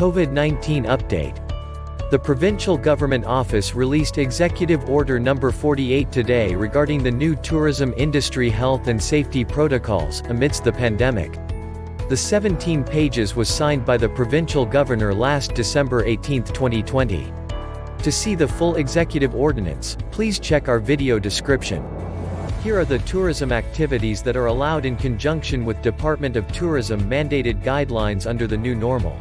COVID-19 update. The Provincial Government Office released Executive Order No. 48 today regarding the new tourism industry health and safety protocols, amidst the pandemic. The 17 pages was signed by the Provincial Governor last December 18, 2020. To see the full executive ordinance, please check our video description. Here are the tourism activities that are allowed in conjunction with Department of Tourism mandated guidelines under the new normal.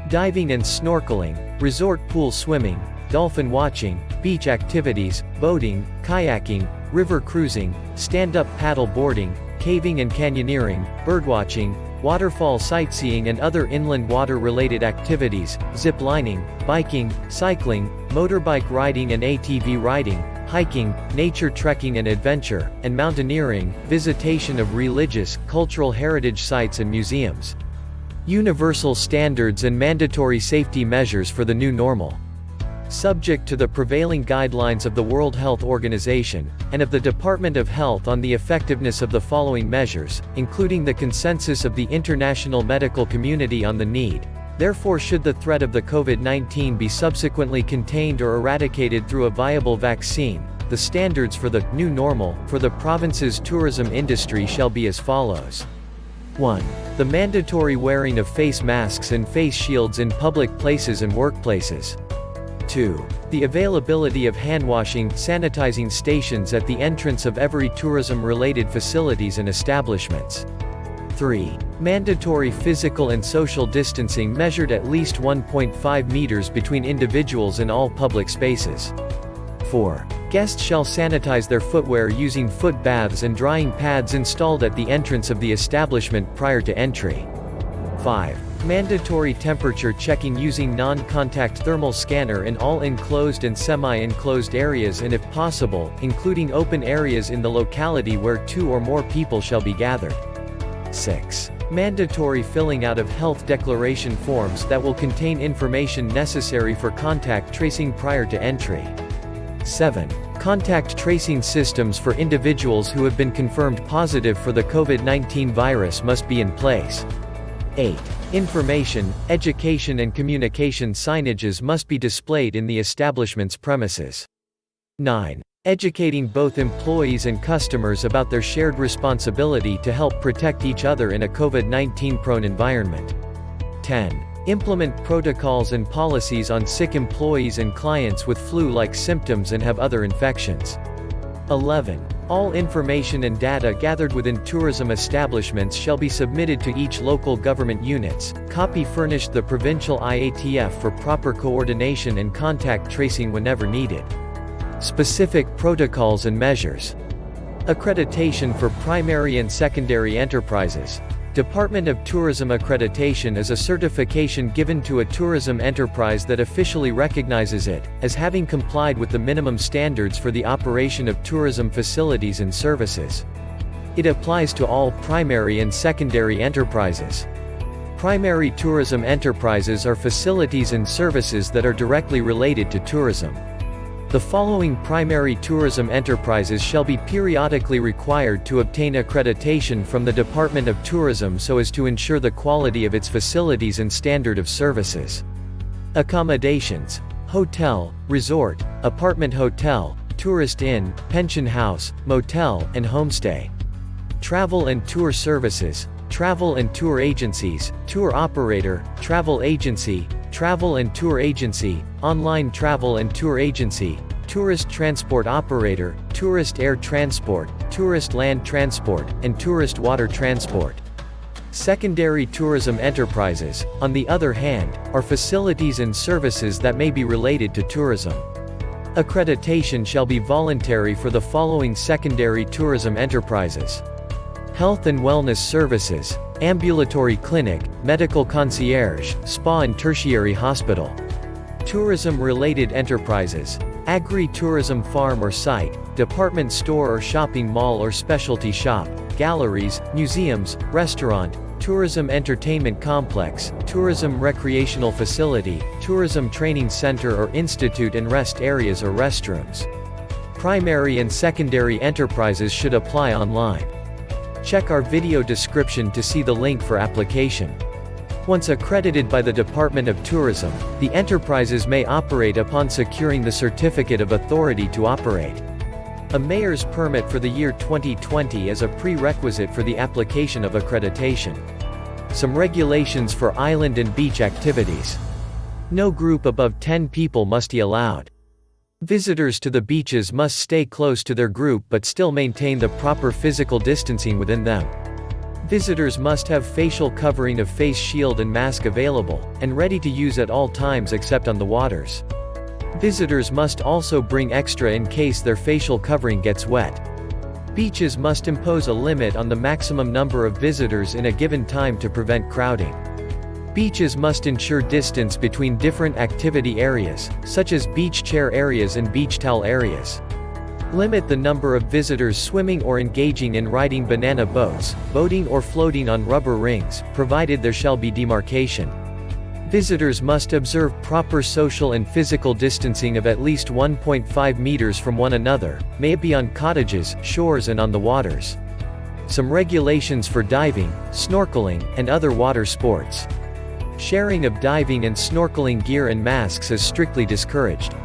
Diving and snorkeling, resort pool swimming, dolphin watching, beach activities, boating, kayaking, river cruising, stand-up paddle boarding, caving and canyoneering, birdwatching, waterfall sightseeing and other inland water-related activities, zip lining, biking, cycling, motorbike riding and ATV riding, hiking, nature trekking and adventure, and mountaineering, visitation of religious, cultural heritage sites and museums. Universal standards and mandatory safety measures for the new normal. Subject to the prevailing guidelines of the World Health Organization, and of the Department of Health on the effectiveness of the following measures, including the consensus of the international medical community on the need. Therefore, should the threat of the COVID-19 be subsequently contained or eradicated through a viable vaccine, the standards for the new normal for the province's tourism industry shall be as follows. 1. The mandatory wearing of face masks and face shields in public places and workplaces. 2. The availability of handwashing, sanitizing stations at the entrance of every tourism-related facilities and establishments. 3. Mandatory physical and social distancing measured at least 1.5 meters between individuals in all public spaces. 4. Guests shall sanitize their footwear using foot baths and drying pads installed at the entrance of the establishment prior to entry. 5. Mandatory temperature checking using non-contact thermal scanner in all enclosed and semi-enclosed areas and if possible, including open areas in the locality where 2 or more people shall be gathered. 6. Mandatory filling out of health declaration forms that will contain information necessary for contact tracing prior to entry. 7. Contact tracing systems for individuals who have been confirmed positive for the COVID-19 virus must be in place. 8. Information, education and communication signages must be displayed in the establishment's premises. 9. Educating both employees and customers about their shared responsibility to help protect each other in a COVID-19 prone environment. 10. Implement protocols and policies on sick employees and clients with flu-like symptoms and have other infections. 11. All information and data gathered within tourism establishments shall be submitted to each local government units, copy furnished the provincial IATF for proper coordination and contact tracing whenever needed. Specific protocols and measures. Accreditation for primary and secondary enterprises. Department of Tourism accreditation is a certification given to a tourism enterprise that officially recognizes it as having complied with the minimum standards for the operation of tourism facilities and services. It applies to all primary and secondary enterprises. Primary tourism enterprises are facilities and services that are directly related to tourism. The following primary tourism enterprises shall be periodically required to obtain accreditation from the Department of Tourism so as to ensure the quality of its facilities and standard of services. Accommodations: hotel, resort, apartment hotel, tourist inn, pension house, motel, and homestay. Travel and tour services: travel and tour agencies, tour operator, travel agency, travel and tour agency, online travel and tour agency, tourist transport operator, tourist air transport, tourist land transport, and tourist water transport. Secondary tourism enterprises, on the other hand, are facilities and services that may be related to tourism. Accreditation shall be voluntary for the following secondary tourism enterprises: health and wellness services, ambulatory clinic, medical concierge, spa and tertiary hospital. Tourism-related enterprises: agri-tourism farm or site, department store or shopping mall or specialty shop, galleries, museums, restaurant, tourism entertainment complex, tourism recreational facility, tourism training center or institute and rest areas or restrooms. Primary and secondary enterprises should apply online. Check our video description to see the link for application. Once accredited by the Department of Tourism, the enterprises may operate upon securing the Certificate of Authority to Operate. A mayor's permit for the year 2020 is a prerequisite for the application of accreditation. Some regulations for island and beach activities. No group above 10 people must be allowed. Visitors to the beaches must stay close to their group but still maintain the proper physical distancing within them. Visitors must have facial covering of face shield and mask available, and ready to use at all times except on the waters. Visitors must also bring extra in case their facial covering gets wet. Beaches must impose a limit on the maximum number of visitors in a given time to prevent crowding. Beaches must ensure distance between different activity areas, such as beach chair areas and beach towel areas. Limit the number of visitors swimming or engaging in riding banana boats, boating or floating on rubber rings, provided there shall be demarcation. Visitors must observe proper social and physical distancing of at least 1.5 meters from one another, may it be on cottages, shores and on the waters. Some regulations for diving, snorkeling, and other water sports. Sharing of diving and snorkeling gear and masks is strictly discouraged.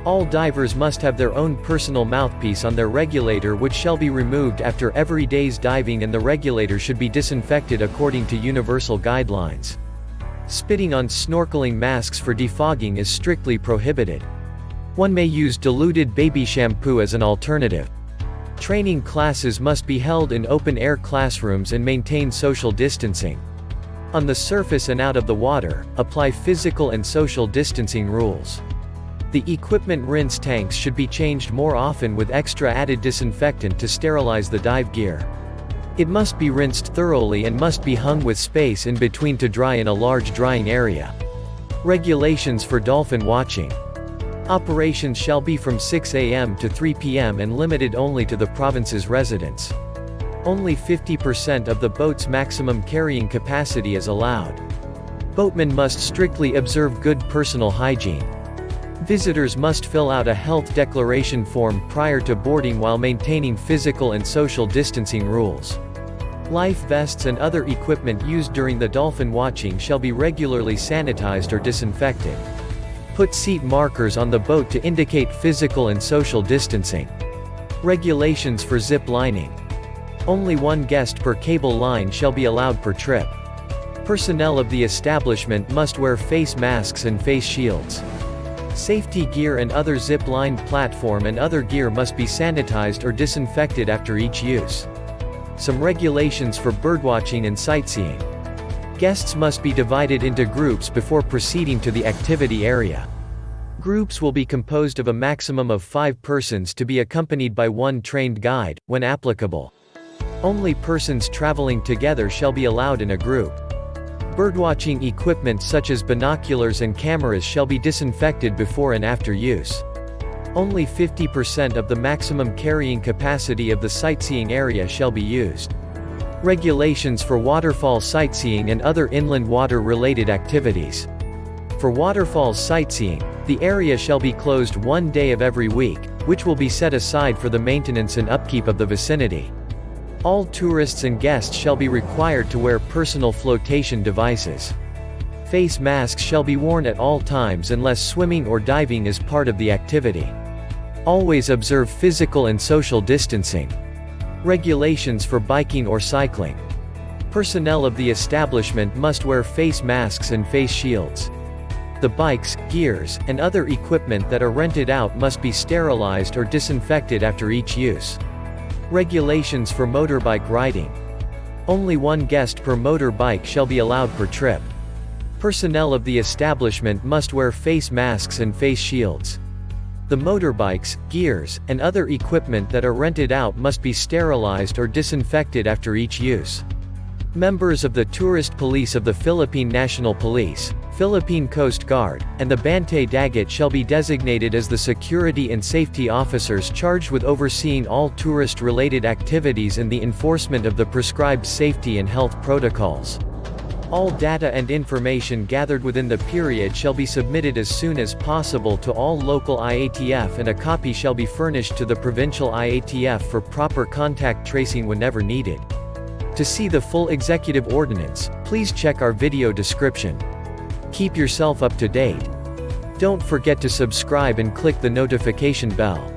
All divers must have their own personal mouthpiece on their regulator, which shall be removed after every day's diving, and the regulator should be disinfected according to universal guidelines. Spitting on snorkeling masks for defogging is strictly prohibited. One may use diluted baby shampoo as an alternative. Training classes must be held in open-air classrooms and maintain social distancing. On the surface and out of the water, apply physical and social distancing rules. The equipment rinse tanks should be changed more often with extra added disinfectant to sterilize the dive gear. It must be rinsed thoroughly and must be hung with space in between to dry in a large drying area. Regulations for dolphin watching. Operations shall be from 6 a.m. to 3 p.m. and limited only to the province's residents. Only 50% of the boat's maximum carrying capacity is allowed. Boatmen must strictly observe good personal hygiene. Visitors must fill out a health declaration form prior to boarding while maintaining physical and social distancing rules. Life vests and other equipment used during the dolphin watching shall be regularly sanitized or disinfected. Put seat markers on the boat to indicate physical and social distancing. Regulations for zip lining. Only one guest per cable line shall be allowed per trip. Personnel of the establishment must wear face masks and face shields. Safety gear and other zip-lined platform and other gear must be sanitized or disinfected after each use. Some regulations for birdwatching and sightseeing. Guests must be divided into groups before proceeding to the activity area. Groups will be composed of a maximum of 5 persons to be accompanied by one trained guide, when applicable. Only persons traveling together shall be allowed in a group. Birdwatching equipment such as binoculars and cameras shall be disinfected before and after use. Only 50% of the maximum carrying capacity of the sightseeing area shall be used. Regulations for waterfall sightseeing and other inland water-related activities. For waterfall sightseeing, the area shall be closed one day of every week, which will be set aside for the maintenance and upkeep of the vicinity. All tourists and guests shall be required to wear personal flotation devices. Face masks shall be worn at all times unless swimming or diving is part of the activity. Always observe physical and social distancing. Regulations for biking or cycling. Personnel of the establishment must wear face masks and face shields. The bikes, gears, and other equipment that are rented out must be sterilized or disinfected after each use. Regulations for motorbike riding. Only one guest per motorbike shall be allowed per trip. Personnel of the establishment must wear face masks and face shields. The motorbikes, gears, and other equipment that are rented out must be sterilized or disinfected after each use. Members of the Tourist Police of the Philippine National Police, Philippine Coast Guard, and the Bantay Dagat shall be designated as the security and safety officers charged with overseeing all tourist-related activities and the enforcement of the prescribed safety and health protocols. All data and information gathered within the period shall be submitted as soon as possible to all local IATF, and a copy shall be furnished to the provincial IATF for proper contact tracing whenever needed. To see the full executive ordinance, please check our video description. Keep yourself up to date. Don't forget to subscribe and click the notification bell.